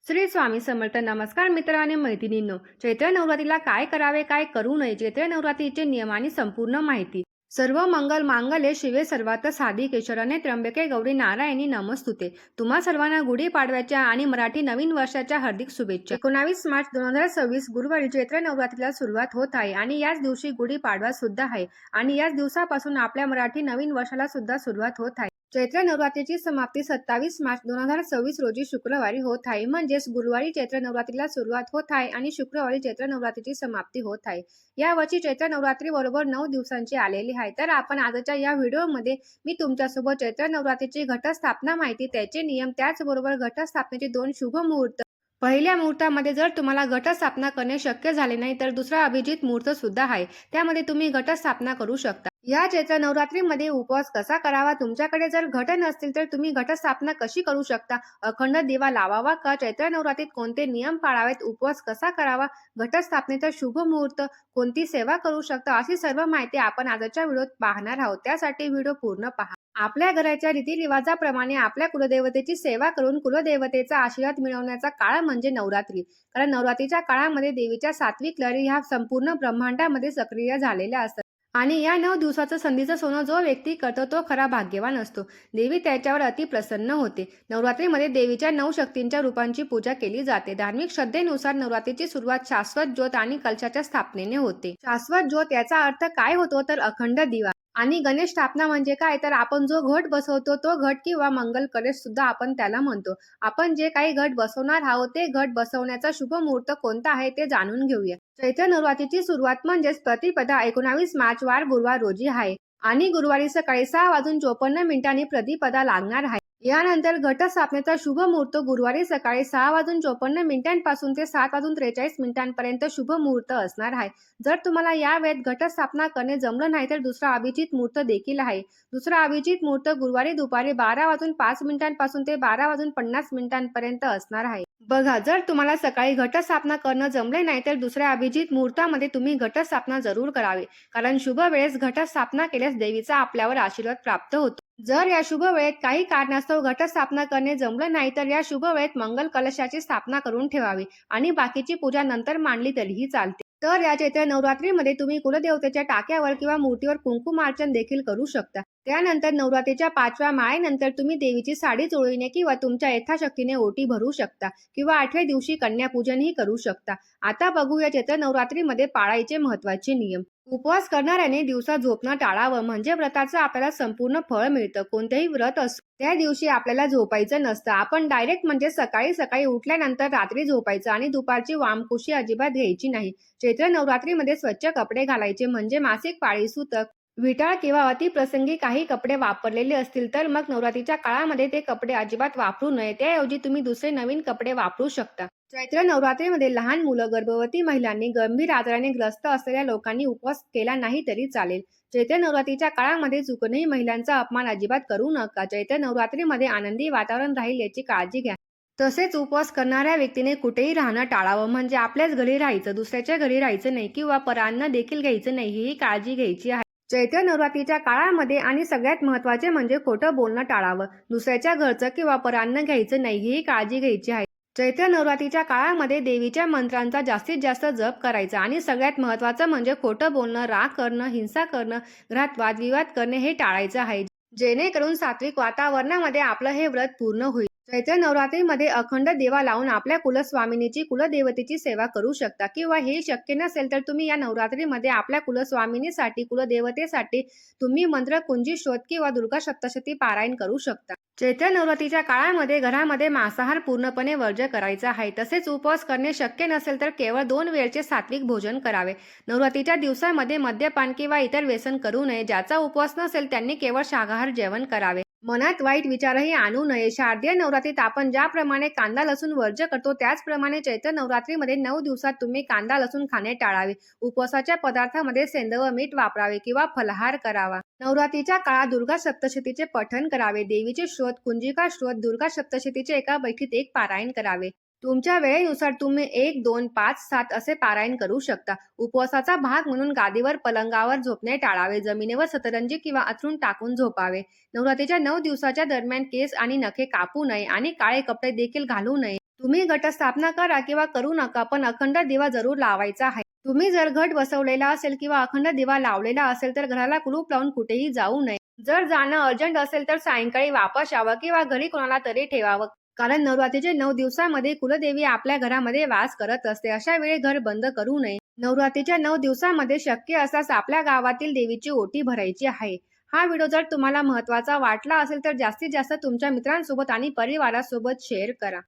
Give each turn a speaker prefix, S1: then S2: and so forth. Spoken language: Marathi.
S1: श्री स्वामी समर्थ. नमस्कार मित्र आणि मैत्रिणींनो. चैत्र नवरात्रीला काय करावे, काय करू नये, चैत्र नवरात्रीचे नियम आणि संपूर्ण माहिती. सर्व मंगल मांगल्ये शिवे सर्वार्थ साधिके शरण्ये त्र्यंबके गौरी नारायणी नमस्तुते. तुम्हा सर्वांना गुढीपाडव्याच्या आणि मराठी नवीन वर्षाच्या हार्दिक शुभेच्छा. 19 मार्च 2026 गुरुवारी चैत्र नवरात्रीला सुरुवात होत आहे आणि याच दिवशी गुढीपाडवा सुद्धा आहे आणि याच दिवसापासून आपल्या मराठी नवीन वर्षाला सुद्धा सुरुवात होत आहे. चैत्र नवरात्रीची समाप्ती 27 मार्च 2026 रोजी शुक्रवारी होत आहे. म्हणजेच गुरुवारी चैत्र नवरात्रीला सुरुवात होत आहे आणि शुक्रवारी चैत्र नवरात्रीची समाप्ती होत आहे. यावर्षी चैत्र नवरात्री बरोबर 9 दिवसांची आलेली आहे. तर आपण आजच्या या व्हिडिओमध्ये मी तुमच्यासोबत चैत्र नवरात्रीची घटस्थापना माहिती, त्याचे नियम, त्याचबरोबर घटस्थापनेचे 2 शुभ मुहूर्त. पहिल्या मुहूर्तामध्ये जर तुम्हाला घटस्थापना करणे शक्य झाले नाही तर दुसरा अभिजित मुहूर्त सुद्धा आहे, त्यामध्ये तुम्ही घटस्थापना करू शकता. या चैत्र नवरात्रीमध्ये उपवास कसा करावा? तुमच्याकडे जर घट नसतील तर तुम्ही घटस्थापना कशी करू शकता? अखंड दिवा लावावा का? चैत्र नवरात्रीत कोणते नियम पाळावेत? उपवास कसा करावा? घटस्थापनेचा शुभ मुहूर्त, कोणती सेवा करू शकता? अशी सर्व माहिती आपण आजच्या व्हिडिओत पाहणार आहोत. त्यासाठी व्हिडिओ पूर्ण पहा. आपल्या घराच्या रीतिरिवाजाप्रमाणे आपल्या कुलदेवतेची सेवा करून कुलदेवतेचा आशीर्वाद मिळवण्याचा काळ म्हणजे नवरात्री. कारण नवरात्रीच्या काळामध्ये देवीच्या सात्विक लहरी ह्या संपूर्ण ब्रह्मांडामध्ये सक्रिय झालेल्या असतात आणि या 9 दिवसाचं संधीचं सोनं जो व्यक्ती करतो तो खरा भाग्यवान असतो. देवी त्याच्यावर अति प्रसन्न होते. नवरात्रीमध्ये देवीच्या 9 शक्तींच्या रूपांची पूजा केली जाते. धार्मिक श्रद्धेनुसार नवरात्रीची सुरुवात शाश्वत ज्योत आणि कलशाच्या स्थापनेने होते. शाश्वत ज्योत याचा अर्थ काय होतो तर अखंड दिवा. आणि गणेश स्थापना म्हणजे काय तर आपण जो घट बसवतो तो घट किंवा मंगल कलश सुद्धा आपण त्याला म्हणतो. आपण जे काही घट बसवणार आहोत ते घट बसवण्याचा शुभ मुहूर्त कोणता आहे ते जाणून घेऊया. चैत्र नवरात्रीची सुरुवात म्हणजेच प्रतिपदा 19 मार्च वार गुरुवार रोजी आहे आणि गुरुवारी सकाळी 6:54 प्रतिपदा लागणार आहे. यानंतर घटस्थापनेचा शुभ मुहूर्त गुरुवारी सकाळी 6:54 ते 7:43 शुभ मुहूर्त असणार आहे. जर तुम्हाला या वेळेत घटस्थापना करणे जमलं नाही तर दुसरा अभिजित मुहूर्त देखील आहे. दुसरा अभिजित मुहूर्त गुरुवारी दुपारी 12:05 ते 12:50 असणार आहे. बघा, जर तुम्हाला सकाळी घटस्थापना करणं जमले नाही तर दुसऱ्या अभिजित मुहूर्तामध्ये तुम्ही घटस्थापना जरूर करावी. कारण शुभ वेळेस घटस्थापना केल्यास देवीचा आपल्यावर आशीर्वाद प्राप्त होतो. जर या शुभ वेळेत काही कारणास्तव घटस्थापना करणे जमलं नाही तर या शुभ वेळेत मंगल कलशाची स्थापना करून ठेवावी आणि बाकीची पूजा नंतर मांडली तरीही चालते. तर या चैत्र नवरात्रीमध्ये तुम्ही कुलदेवतेच्या टाक्यावर किंवा मूर्तीवर कुंकुमार्चन देखील करू शकता. त्यानंतर नवरात्रीच्या 5व्या माळेनंतर तुम्ही देवीची साडी चोळीने किंवा तुमच्या यथाशक्तीने ओटी भरू शकता किंवा 8व्या दिवशी कन्यापूजनही करू शकता. आता बघूया चैत्र नवरात्रीमध्ये पाळायचे महत्त्वाचे नियम. उपवास करणाऱ्याने दिवसा झोपणं टाळावं म्हणजे व्रताचं आपल्याला संपूर्ण फळ मिळतं. कोणतेही व्रत असो त्या दिवशी आपल्याला झोपायचं नसतं. आपण डायरेक्ट म्हणजे सकाळी सकाळी उठल्यानंतर रात्री झोपायचं आणि दुपारची वामकुशी अजिबात घ्यायची नाही. चैत्र नवरात्रीमध्ये स्वच्छ कपडे घालायचे म्हणजे मासिक पाळी, सूतक, विटाळ किंवा अतिप्रसंगी काही कपडे वापरलेले असतील तर मग नवरात्रीच्या काळामध्ये ते कपडे अजिबात वापरू नये. त्याऐवजी तुम्ही दुसरे नवीन कपडे वापरू शकता. चैत्र नवरात्रीमध्ये लहान मुलं, गर्भवती महिलांनी, गंभीर आजाराने ग्रस्त असलेल्या लोकांनी उपवास केला नाही तरी चालेल. चैत्र नवरात्रीच्या काळामध्ये चुकूनही महिलांचा अपमान अजिबात करू नका. चैत्र नवरात्रीमध्ये आनंदी वातावरण राहील याची काळजी घ्या. तसेच उपवास करणाऱ्या व्यक्तीने कुठेही राहणं टाळावं म्हणजे आपल्याच घरी राहायचं, दुसऱ्याच्या घरी राहायचं नाही किंवा परान्न देखील घ्यायचं नाही, ही काळजी घ्यायची आहे. चैत्र नवरात्रीच्या काळामध्ये आणि सगळ्यात महत्त्वाचे म्हणजे खोटं बोलणं टाळावं. दुसऱ्याच्या घरचं किंवा परान्न घ्यायचं नाही, ही काळजी घ्यायची आहे. चैत्र नवरात्रीच्या काळामध्ये देवीच्या मंत्रांचा जास्तीत जास्त जप करायचा आणि सगळ्यात महत्त्वाचं म्हणजे खोटं बोलणं, राग करणं, हिंसा करणं, घरात वादविवाद करणे हे टाळायचं आहे. जेणेकरून सात्विक वातावरणामध्ये आपलं हे व्रत पूर्ण होईल. चैत्र नवरात्रीमध्ये अखंड दिवा लावून आपल्या कुलस्वामिनीची, कुलदेवतेची सेवा करू शकता किंवा हे शक्य नसेल तर तुम्ही या नवरात्रीमध्ये आपल्या कुलस्वामिनीसाठी, कुलदेवतेसाठी तुम्ही मंत्र, कुंजी शोध किंवा दुर्गा सप्तशती पारायण करू शकता. चैत्र नवरात्रीच्या काळामध्ये घरामध्ये मांसाहार पूर्णपणे वर्ज्य करायचा आहे. तसेच उपवास करणे शक्य नसेल तर केवळ 2 वेळचे सात्विक भोजन करावे. नवरात्रीच्या दिवसामध्ये मद्यपान किंवा इतर व्यसन करू नये. ज्याचा उपवास नसेल त्यांनी केवळ शाकाहार जेवण करावे. मनात वाईट विचारही आणू नये. शारदीय नवरात्रीत आपण ज्याप्रमाणे कांदा लसूण वर्ज्य करतो त्याचप्रमाणे चैत्र नवरात्रीमध्ये 9 दिवसात तुम्ही कांदा लसूण खाणे टाळावे. उपवासाच्या पदार्थामध्ये सेंदव मीठ वापरावे किंवा फलाहार करावा. नवरात्रीच्या काळात दुर्गा सप्तशतीचे पठण करावे. देवीचे श्लोक, कुंजिका श्लोक, दुर्गा सप्तशतीचे एका बैठकीत एक पारायण करावे. तुमच्या वेळेनुसार तुम्ही 1, 2, 5, 7 असे पारायण करू शकता. उपवासाचा भाग म्हणून गादीवर, पलंगावर झोपणे टाळावे. जमिनीवर सतरंजी किंवा अंथरूण टाकून झोपावे. नवरात्रीच्या 9 दिवसाच्या दरम्यान केस आणि नखे कापू नये आणि काळे कपडे देखील घालू नये. तुम्ही घटस्थापना करा किंवा करू नका, पण अखंड दिवा जरूर लावायचा आहे. तुम्ही जर घट बसवलेला असेल किंवा अखंड दिवा लावलेला असेल तर घराला कुलूप लावून कुठेही जाऊ नये. जर जाणं अर्जंट असेल तर सायंकाळी वापस यावं किंवा घरी कोणाला तरी ठेवावं. कारण नवरात्रीचे 9 दिवसामध्ये कुलदेवी आपल्या घरामध्ये वास करत असते. अशा वेळी घर बंद करू नये. नवरात्रीच्या 9 दिवसामध्ये शक्य असल्यास आपल्या गावातील देवीची ओटी भरायची आहे. हा व्हिडिओ जर तुम्हाला महत्त्वाचा वाटला असेल तर जास्तीत जास्त तुमच्या मित्रांसोबत आणि परिवारासोबत शेअर करा.